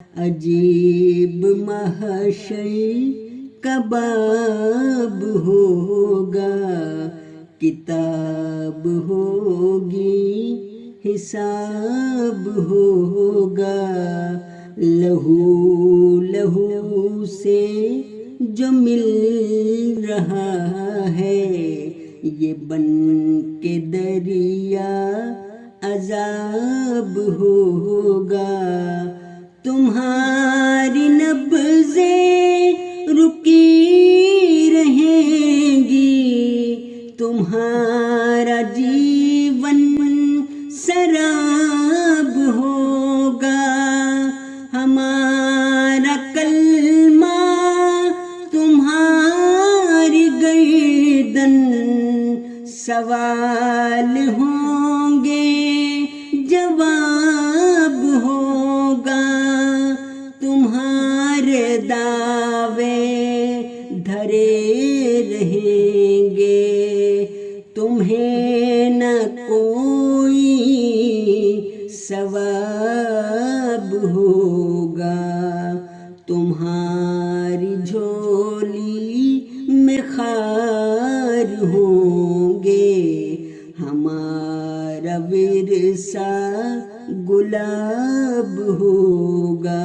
عجیب محشر کباب ہوگا، کتاب ہوگی حساب ہوگا، لہو لہو سے جو مل رہا ہے یہ بن کے دریا عذاب ہوگا، تمہاری نبضیں رکی رہیں گی، تمہارا جیون سراب ہوگا، ہمارا کلمہ تمہاری گردن سوال ہوں گے جواب ہوگا، تمہارے دعوے دھرے رہیں گے، تمہیں نہ کوئی ثواب ہوگا، تمہاری جھولی میں خار ہوں گے، ہمارا ورثہ گلاب ہوگا۔